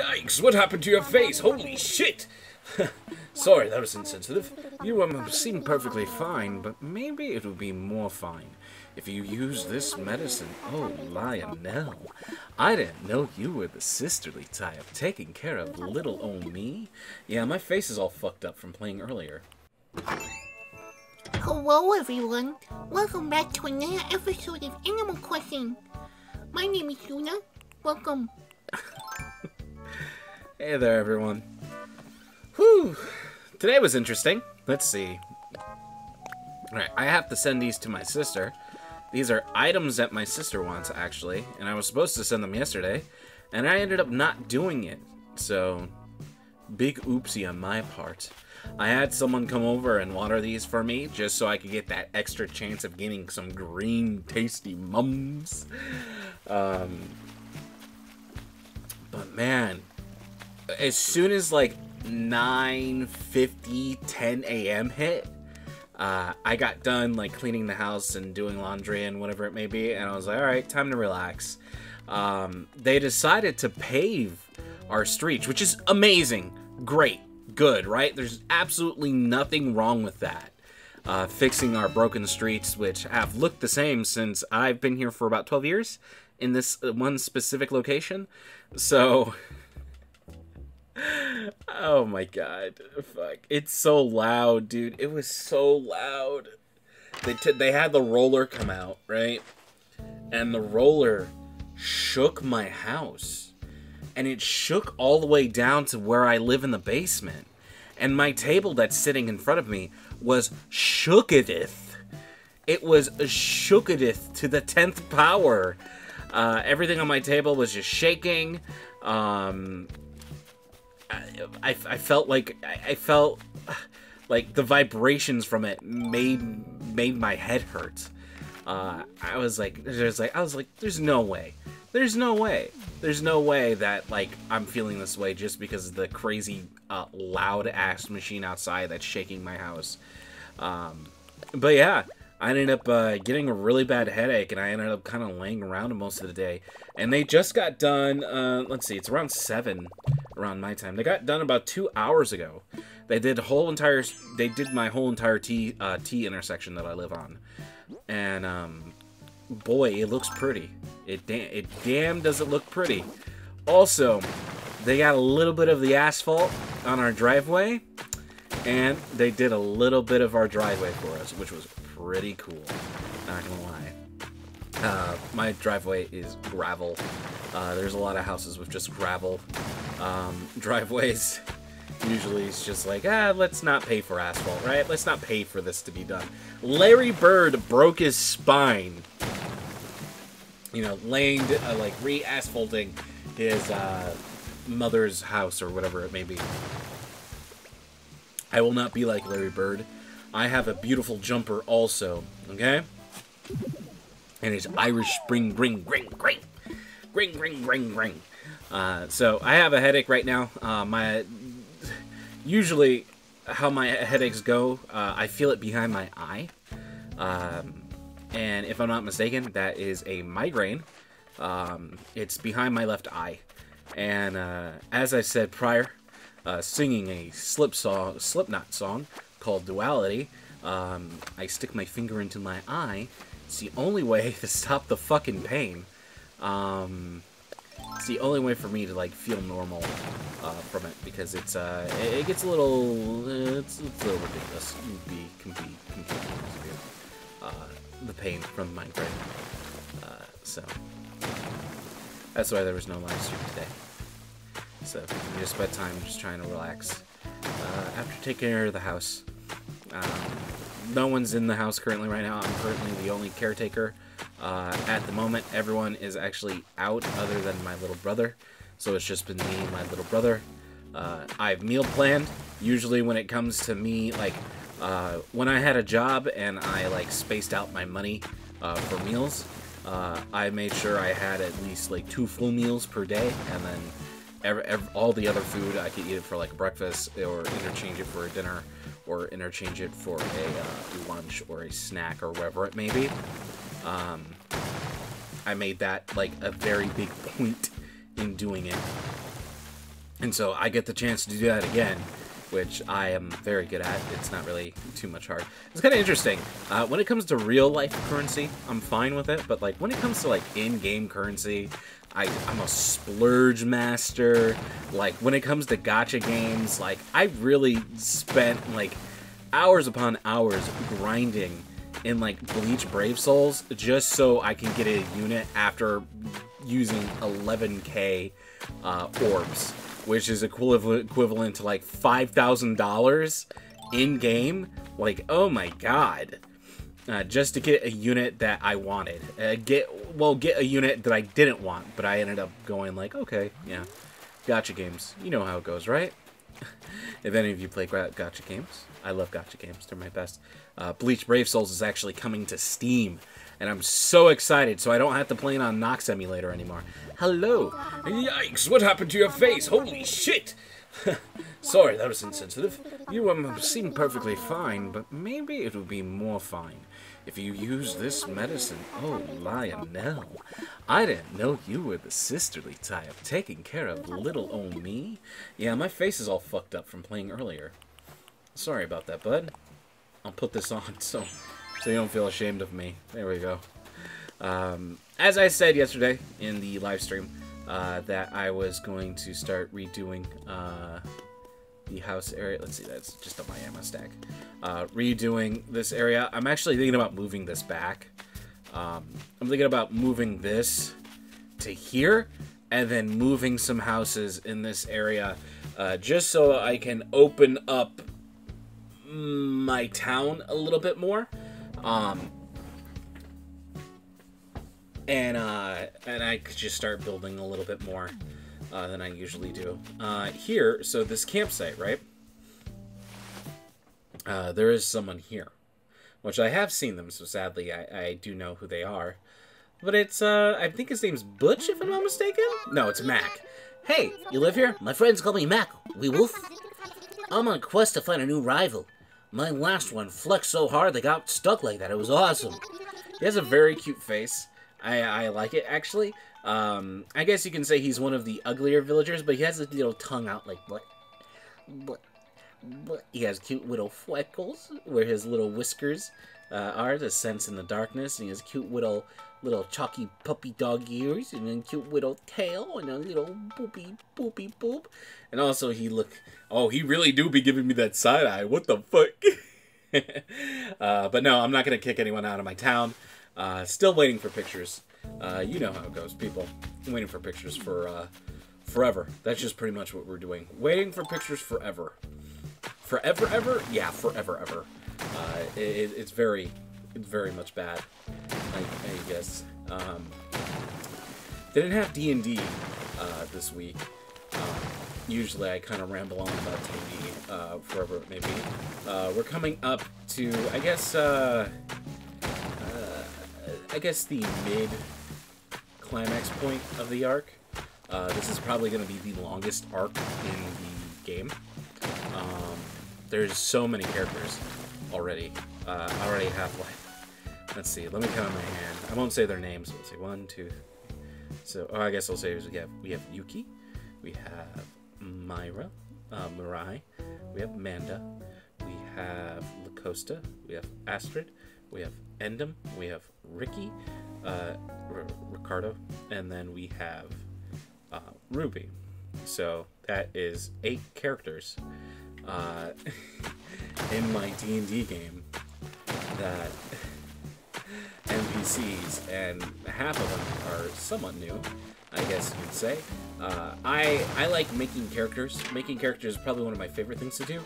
Yikes, what happened to your face? Holy shit! Sorry, that was insensitive. You seem perfectly fine, but maybe it would be more fine if you use this medicine. Oh, Lionel, I didn't know you were the sisterly type, taking care of little old me. Yeah, my face is all fucked up from playing earlier. Hello everyone, welcome back to another episode of Animal Crossing. My name is Luna, welcome. Hey there everyone. Whew, today was interesting. Let's see. Alright, I have to send these to my sister. These are items that my sister wants actually, and I was supposed to send them yesterday, and I ended up not doing it. So, big oopsie on my part. I had someone come over and water these for me, just so I could get that extra chance of getting some green, tasty mums. But man, as soon as like 9:50, 10 a.m. hit, I got done like cleaning the house and doing laundry and whatever it may be, and I was like, alright, time to relax. They decided to pave our streets, which is amazing. Great. Good, right? There's absolutely nothing wrong with that. Fixing our broken streets, which have looked the same since I've been here for about 12 years in this one specific location. So, oh my god, fuck. It's so loud, dude. It was so loud. They had the roller come out, right? And the roller shook my house. And it shook all the way down to where I live in the basement. And my table that's sitting in front of me was shooketh. It was shooketh to the 10th power. Everything on my table was just shaking. I felt like the vibrations from it made my head hurt. I was like, there's no way. There's no way. There's no way that, like, I'm feeling this way just because of the crazy, loud-ass machine outside that's shaking my house. But yeah, I ended up getting a really bad headache, and I ended up kind of laying around most of the day. And they just got done, let's see, it's around 7 around my time. They got done about 2 hours ago. They did my whole entire T intersection that I live on. And, boy, it looks pretty. It damn does it look pretty. Also, they got a little bit of the asphalt on our driveway, and they did a little bit of our driveway for us, which was pretty cool. Not gonna lie. My driveway is gravel. There's a lot of houses with just gravel driveways. Usually it's just like, let's not pay for asphalt, right? Let's not pay for this to be done. Larry Bird broke his spine. You know, re-asphalting his mother's house or whatever it may be. I will not be like Larry Bird. I have a beautiful jumper also, okay? And it's Irish Spring Ring. So I have a headache right now. Usually how my headaches go, I feel it behind my eye. And if I'm not mistaken, that is a migraine. It's behind my left eye. And as I said prior, singing a Slipknot song called Duality, I stick my finger into my eye. It's the only way to stop the fucking pain. It's the only way for me to like feel normal from it, because it gets a little it's a little ridiculous. Can be the pain from migraine. So that's why there was no live stream today. So we just spent time just trying to relax after taking care of the house. No one's in the house currently right now. I'm currently the only caretaker at the moment. Everyone is actually out other than my little brother. So it's just been me and my little brother. I've meal planned. Usually when it comes to me, like, when I had a job and I, like, spaced out my money for meals, I made sure I had at least, like, 2 full meals per day. And then all the other food, I could eat it for, like, breakfast or interchange it for a dinner or interchange it for a lunch or a snack or whatever it may be. I made that, like, a very big point in doing it. And so I get the chance to do that again, which I am very good at. It's not really too much hard. It's kind of interesting. When it comes to real-life currency, I'm fine with it. But, like, when it comes to, like, in-game currency, I'm a splurge master. Like, when it comes to gacha games, like, I really spent, like, hours upon hours grinding in, like, Bleach Brave Souls just so I can get a unit after using 11k orbs, which is equivalent to like $5,000 in game. Like, oh my god, just to get a unit that I wanted. Get a unit that I didn't want, but I ended up going like, okay, yeah, gacha games. You know how it goes, right? If any of you play gacha games, I love gacha games. They're my best. Bleach Brave Souls is actually coming to Steam, and I'm so excited, so I don't have to play it on Nox Emulator anymore. Hello! Yikes, what happened to your face? Holy shit! Sorry, that was insensitive. You seem perfectly fine, but maybe it would be more fine if you use this medicine. Oh, Lionel, I didn't know you were the sisterly type, taking care of little old me. Yeah, my face is all fucked up from playing earlier. Sorry about that, bud. I'll put this on so you don't feel ashamed of me. There we go. As I said yesterday in the live stream, that I was going to start redoing the house area. Let's see, that's just on my ammo stack. Redoing this area. I'm actually thinking about moving this back. I'm thinking about moving this to here, and then moving some houses in this area, just so I can open up my town a little bit more. And I could just start building a little bit more than I usually do. Here, so this campsite, right? There is someone here, which I have seen them, so sadly I do know who they are. But it's, I think his name's Butch, if I'm not mistaken? No, it's Mac. Hey, you live here? My friends call me Mac. Wee Wolf. I'm on a quest to find a new rival. My last one flexed so hard they got stuck like that. It was awesome. He has a very cute face. I like it, actually. I guess you can say he's one of the uglier villagers, but he has a little tongue out like, but. He has cute little freckles where his little whiskers are to sense in the darkness, and he has cute little chalky puppy dog ears, and then cute little tail, and a little boopy boop. And also he really do be giving me that side eye. What the fuck? But no, I'm not gonna kick anyone out of my town. Still waiting for pictures. You know how it goes, people. I'm waiting for pictures for forever. That's just pretty much what we're doing. Waiting for pictures forever. Forever ever? Yeah, forever ever. It's very much bad, I guess. Didn't have D&D this week. Usually I kind of ramble on about D&D forever it may be. We're coming up to, I guess the mid-climax point of the arc. This is probably going to be the longest arc in the game. There's so many characters already. I already have, like, let's see, let me count on my hand. I won't say their names. Let's see, 1, 2. So, I guess I'll say we have Yuki, we have Myra, Mirai, we have Amanda, we have Lacosta, we have Astrid, we have Endem, we have Ricky, Ricardo, and then we have Ruby. So that is 8 characters in my D&D game that NPCs, and half of them are somewhat new, I guess you could say. I like making characters. Making characters is probably one of my favorite things to do.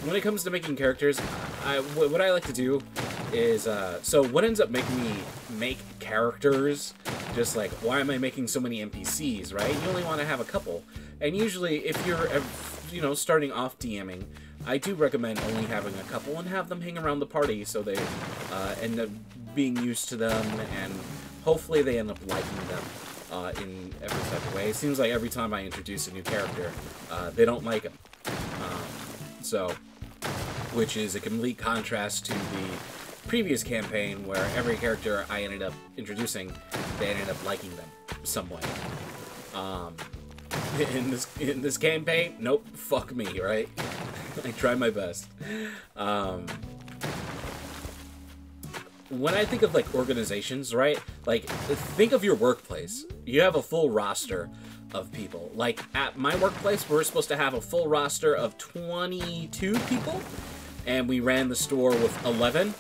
When it comes to making characters, what I like to do is, so what ends up making me make characters, just like, why am I making so many NPCs, right? You only want to have a couple. And usually, if you're, starting off DMing, I do recommend only having a couple and have them hang around the party so they end up being used to them, and hopefully they end up liking them in every type of way. It seems like every time I introduce a new character, they don't like them. Which is a complete contrast to the previous campaign where every character I ended up introducing, they ended up liking them some way. in this campaign, nope, fuck me, right? I try my best. When I think of like organizations, right? Like, think of your workplace. You have a full roster of people. Like at my workplace, we're supposed to have a full roster of 22 people, and we ran the store with 11.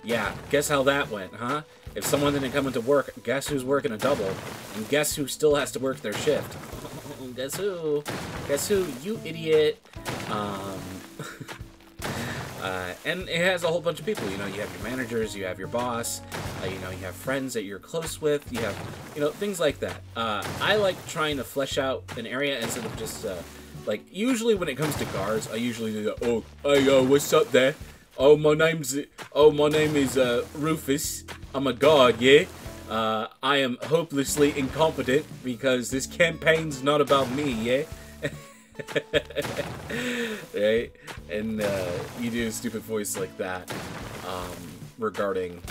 Yeah, guess how that went, huh? If someone didn't come into work, guess who's working a double? And guess who still has to work their shift? Guess who? Guess who? You idiot. And it has a whole bunch of people. You know, you have your managers, you have your boss, you know, you have friends that you're close with, you have, you know, things like that. I like trying to flesh out an area instead of just, like, usually when it comes to guards, I usually do, oh, hey, what's up there? Oh, my name is, Rufus. I'm a guard, yeah? I am hopelessly incompetent because this campaign's not about me, yeah? Right? And you do a stupid voice like that regarding,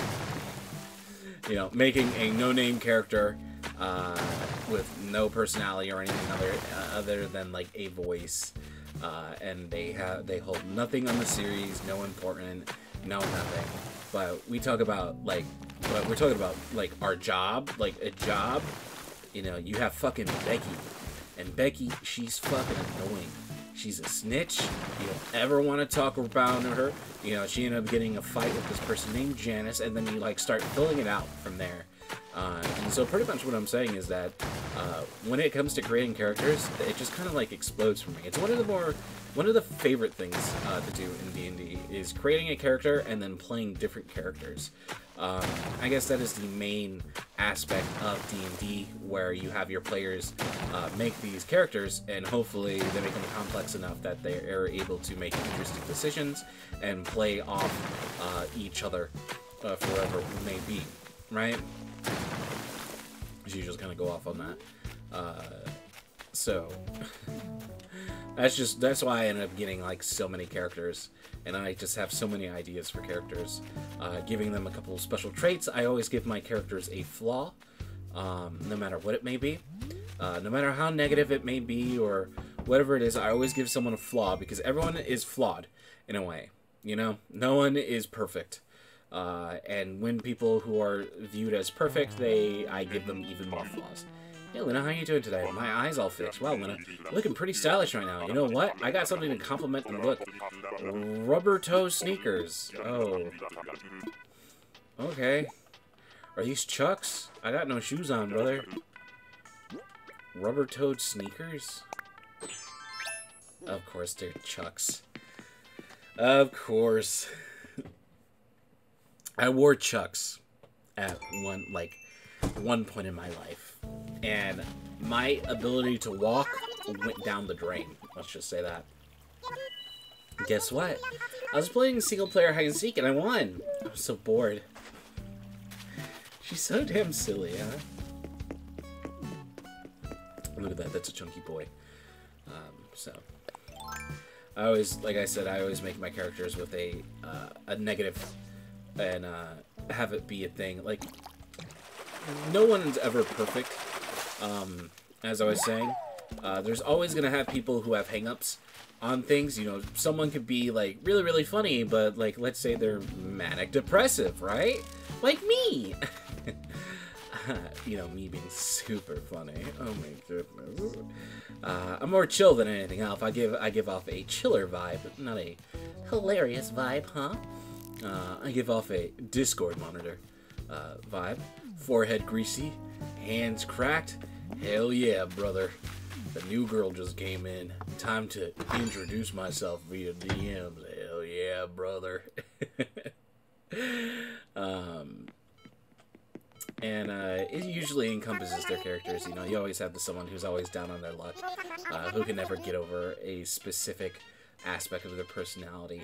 you know, making a no-name character with no personality or anything other than like a voice, and they hold nothing on the series, no important, no nothing. But we talk about like, but we're talking about like our job, like a job. You know, you have fucking Becky. And Becky, she's fucking annoying. She's a snitch. You don't ever want to talk about her. You know, she ended up getting a fight with this person named Janice, and then you, like, start filling it out from there. And so pretty much what I'm saying is that when it comes to creating characters, it just kind of, like, explodes for me. It's one of the favorite things to do in D&D is creating a character and then playing different characters. I guess that is the main aspect of D&D, where you have your players make these characters, and hopefully they make them complex enough that they are able to make interesting decisions and play off each other for whatever it may be, right? So you just kind of go off on that. So that's why I ended up getting like so many characters, and I just have so many ideas for characters. Giving them a couple of special traits. I always give my characters a flaw, no matter what it may be. No matter how negative it may be or whatever it is, I always give someone a flaw, because everyone is flawed in a way. You know, no one is perfect. And when people who are viewed as perfect, I give them even more flaws. Hey, Luna, how are you doing today? My eyes all fixed. Wow, Luna, you're looking pretty stylish right now. You know what? I got something to compliment the look. Rubber toe sneakers. Oh. Okay. Are these Chucks? I got no shoes on, brother. Rubber-toed sneakers? Of course, they're Chucks. Of course. I wore Chucks at one point in my life, and my ability to walk went down the drain. Let's just say that. Guess what? I was playing single-player hide-and-seek, and I won. I was so bored. She's so damn silly, huh? Look at that. That's a chunky boy. So I always, like I said, I always make my characters with a negative, and have it be a thing. Like, no one's ever perfect. As I was saying, there's always gonna have people who have hang-ups on things. You know, someone could be like really, really funny, but like, let's say they're manic depressive, right? Like me. You know, me being super funny. Oh my goodness. I'm more chill than anything else. I give off a chiller vibe, not a hilarious vibe, huh? I give off a Discord monitor vibe. Forehead greasy, hands cracked. Hell yeah, brother. The new girl just came in. Time to introduce myself via DMs. Hell yeah, brother. And it usually encompasses their characters. You know, you always have someone who's always down on their luck, who can never get over a specific aspect of their personality.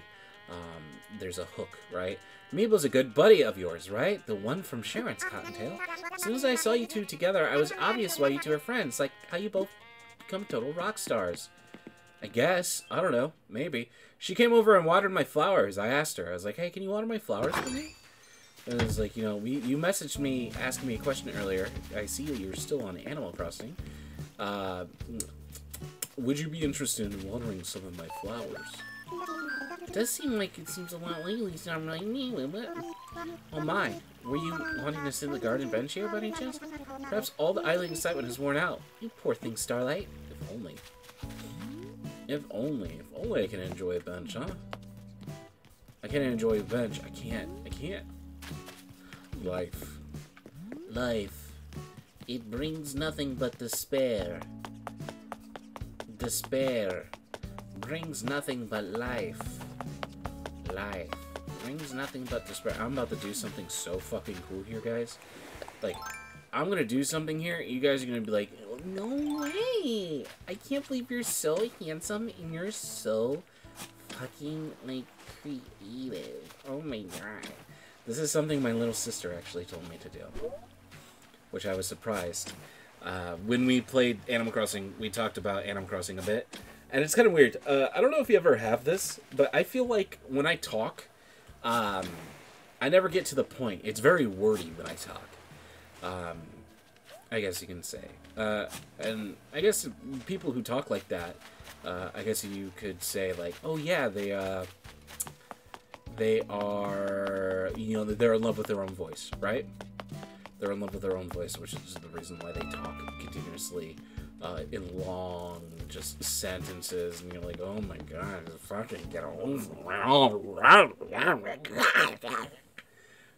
There's a hook, right? Meeble's a good buddy of yours, right? The one from Sharon's Cottontail. As soon as I saw you two together, I was obvious why you two are friends. Like how you both become total rock stars. I guess. I don't know. Maybe. She came over and watered my flowers. I asked her. I was like, hey, can you water my flowers for me? And it was like, you know, you messaged me asking me a question earlier. I see you're still on Animal Crossing. Would you be interested in watering some of my flowers? It does seem like it seems a lot lately, so I'm like, me, what? Oh my, were you wanting to sit in the garden bench here by any chance? Perhaps all the idling excitement has worn out. You poor thing, Starlight. If only. If only I can enjoy a bench, huh? I can't enjoy a bench. I can't. Life. Life. It brings nothing but despair. Despair brings nothing but life. Life brings nothing but despair. I'm about to do something so fucking cool here, guys. Like, I'm gonna do something here. You guys are gonna be like, no way! I can't believe you're so handsome and you're so fucking, like, creative. Oh my god. This is something my little sister actually told me to do. Which I was surprised. When we played Animal Crossing, we talked about Animal Crossing a bit. And it's kind of weird. I don't know if you ever have this, but I feel like when I talk, I never get to the point. It's very wordy when I talk. I guess you can say. And I guess people who talk like that, I guess you could say, like, oh yeah, they are, you know, they're in love with their own voice, right? They're in love with their own voice, which is the reason why they talk continuously in long, just sentences, and you're like, oh my god, fucking get over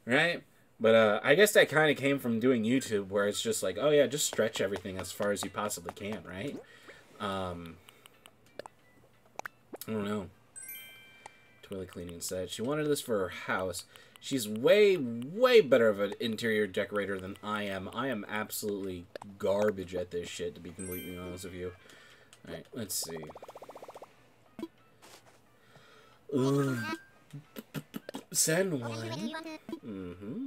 right? But I guess that kind of came from doing YouTube, where it's just like, oh yeah, just stretch everything as far as you possibly can, right? I don't know. Toilet cleaning set. She wanted this for her house. She's way, way better of an interior decorator than I am. I am absolutely garbage at this shit, to be completely honest with you. Alright, let's see. Send one.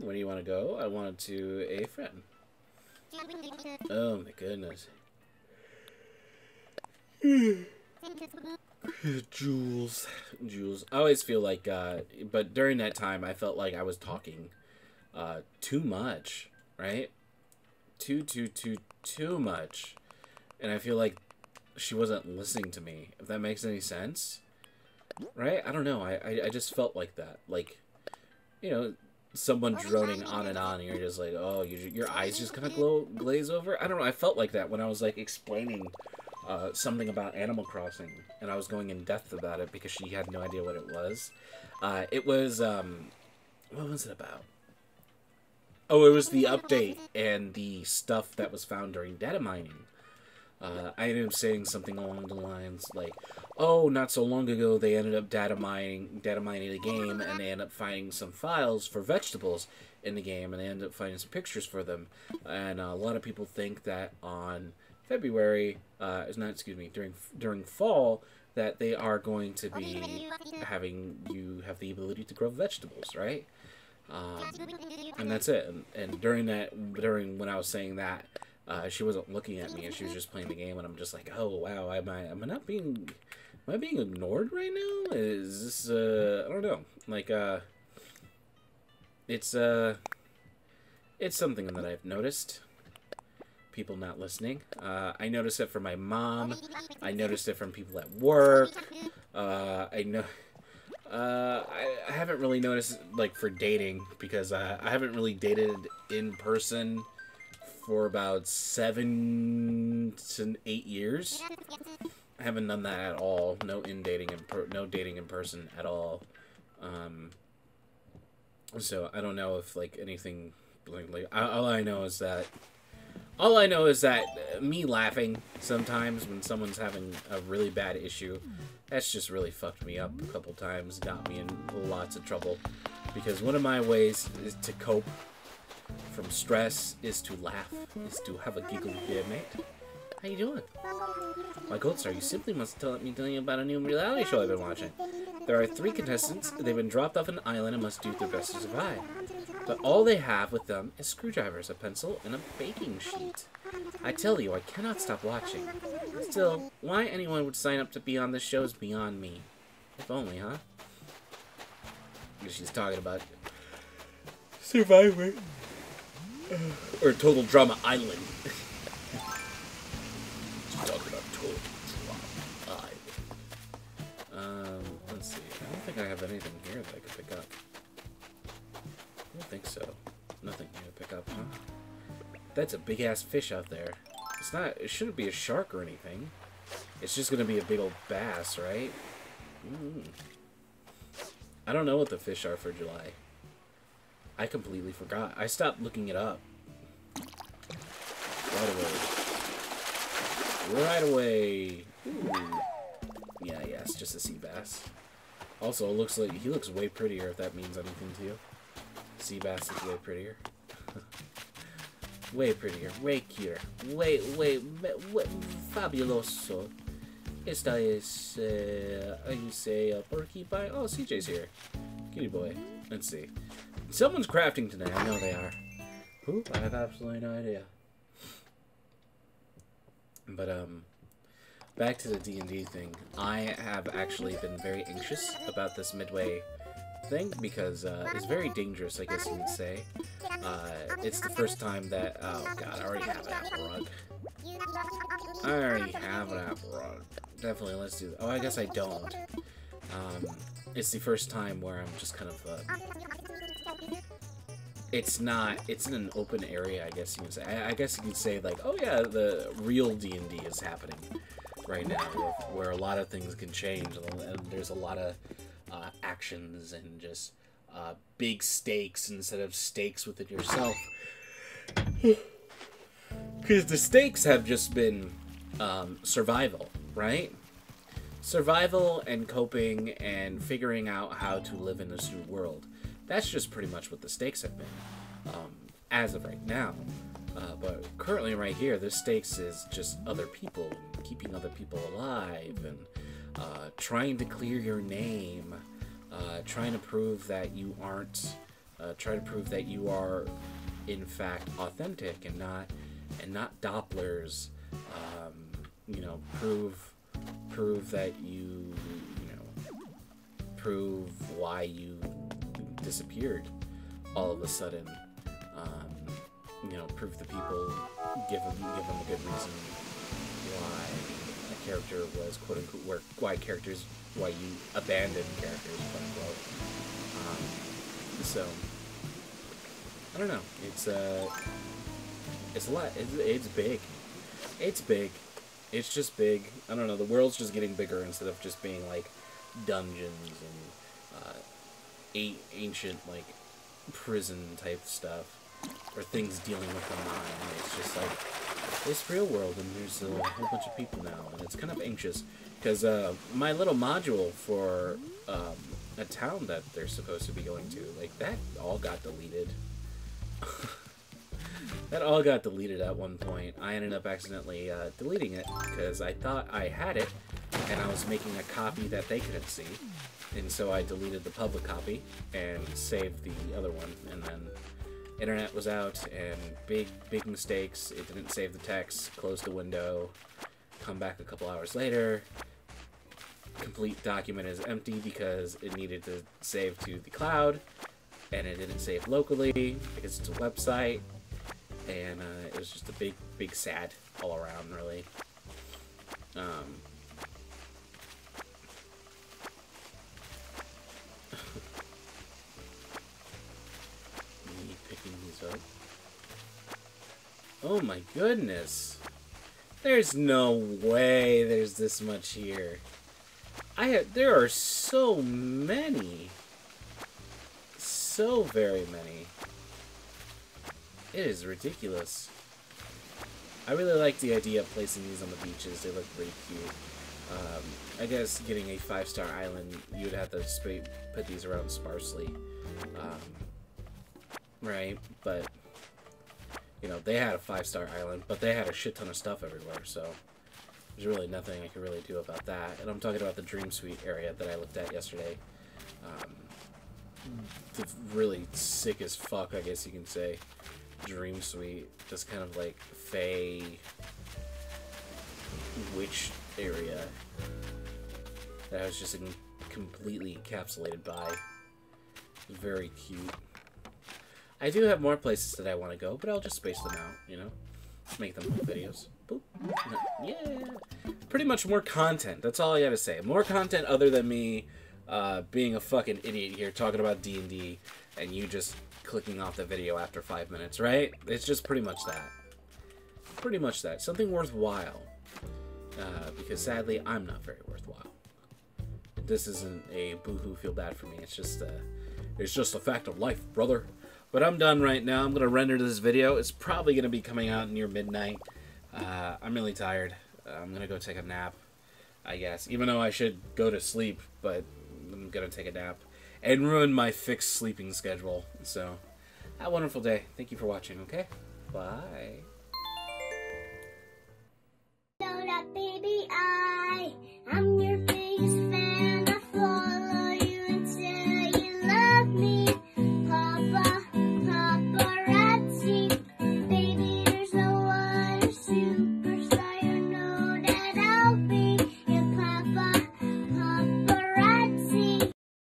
Where do you want to go? I want to a friend. Oh my goodness. Jules. I always feel like, but during that time, I felt like I was talking too much, right? Too much. And I feel like she wasn't listening to me, if that makes any sense. Right? I don't know. I just felt like that. Like, you know, someone droning on and you're just like, oh, your eyes just kind of glaze over. I don't know. I felt like that when I was, like, explaining something about Animal Crossing, and I was going in depth about it because she had no idea what it was. It was, what was it about? Oh, it was the update and the stuff that was found during data mining. I ended up saying something along the lines like, oh, not so long ago they ended up data mining the game, and they ended up finding some files for vegetables in the game, and they ended up finding some pictures for them. And a lot of people think that on February, during fall, that they are going to be having you have the ability to grow vegetables, right? And that's it. And during when I was saying that, she wasn't looking at me, and she was just playing the game, and I'm just like, oh wow, am I being ignored right now? Is this I don't know, like it's something that I've noticed. People not listening. I noticed it from my mom. I noticed it from people at work. I haven't really noticed, like, for dating, because I haven't really dated in person for about 7 to 8 years. I haven't done that at all. No dating in person at all. So I don't know if, like, anything like all I know is that me laughing sometimes when someone's having a really bad issue, that's just really fucked me up a couple times, got me in lots of trouble. Because one of my ways is to cope from stress is to laugh, is to have a giggle with your mate. How you doing? My gold star, you simply must tell you about a new reality show I've been watching. There are 3 contestants. They've been dropped off an island and must do their best to survive. But all they have with them is screwdrivers, a pencil, and a baking sheet. I tell you, I cannot stop watching. Still, why anyone would sign up to be on this show is beyond me. If only, huh? She's talking about Survivor. Or Total Drama Island. have anything here that I could pick up. I don't think so. Nothing here to pick up, huh? That's a big-ass fish out there. It's not... It shouldn't be a shark or anything. It's just gonna be a big old bass, right? I don't know what the fish are for July. I completely forgot. I stopped looking it up. Right away. Right away. Ooh. Yeah, it's just a sea bass. Also, it looks like he looks way prettier, if that means anything to you. Sea bass is way prettier. Way prettier, way cuter, way fabuloso. Esta es, you say, porcupine. Oh, CJ's here. Kitty boy. Let's see. Someone's crafting tonight. I know they are. Who? I have absolutely no idea. But, back to the D&D thing. I have actually been very anxious about this midway thing because it's very dangerous, I guess you would say. It's the first time that... Oh, God, I already have an apple rug. I already have an apple rug. Definitely, let's do that. Oh, I guess I don't. It's the first time where I'm just kind of... It's not... It's in an open area, I guess you could say. I guess you could say, like, oh yeah, the real D&D is happening right now, where a lot of things can change, and there's a lot of actions and just big stakes instead of stakes within yourself. Because the stakes have just been survival, right? Survival and coping and figuring out how to live in this new world. That's just pretty much what the stakes have been, as of right now. But currently right here, the stakes is just other people, and keeping other people alive, and trying to clear your name, trying to prove that you aren't, trying to prove that you are, in fact, authentic and not Dopplers. You know, prove that you know, prove why you disappeared all of a sudden. You know, prove to people, give them a good reason why a character was quote unquote, why you abandoned characters, quote unquote. So I don't know. It's a lot. It's big. It's big. It's just big. I don't know. The world's just getting bigger instead of just being like dungeons and ancient like prison type stuff. Or things dealing with the mind. It's just like this real world, and there's a whole bunch of people now, and it's kind of anxious because my little module for a town that they're supposed to be going to, like that all got deleted. That all got deleted at one point. I ended up accidentally deleting it because I thought I had it, and I was making a copy that they couldn't see, and so I deleted the public copy and saved the other one, and then. Internet was out, and big mistakes. It didn't save the text, closed the window, come back a couple hours later. Complete document is empty because it needed to save to the cloud, and it didn't save locally because it's a website, and it was just a big sad all around, really. Up. Oh my goodness. There's no way there's this much here. There are so many. So very many. It is ridiculous. I really like the idea of placing these on the beaches. They look pretty cute. I guess getting a 5-star island, you would have to put these around sparsely. Right, but, you know, they had a 5-star island, but they had a shit ton of stuff everywhere, so there's really nothing I can really do about that. And I'm talking about the Dream Suite area that I looked at yesterday. The really sick as fuck, I guess you can say, Dream Suite. Just kind of like Fae witch area that I was just completely encapsulated by. Very cute. I do have more places that I want to go, but I'll just space them out, you know? Make them videos. Boop. Yeah! Pretty much more content. That's all I gotta say. More content other than me being a fucking idiot here talking about D&D and you just clicking off the video after 5 minutes, right? It's just pretty much that. Pretty much that. Something worthwhile. Because sadly, I'm not very worthwhile. This isn't a boo-hoo feel bad for me. It's just a fact of life, brother. But I'm done right now. I'm going to render this video. It's probably going to be coming out near midnight. I'm really tired. I'm going to go take a nap, I guess. Even though I should go to sleep, but I'm going to take a nap. And ruin my fixed sleeping schedule. So, have a wonderful day. Thank you for watching, okay? Bye.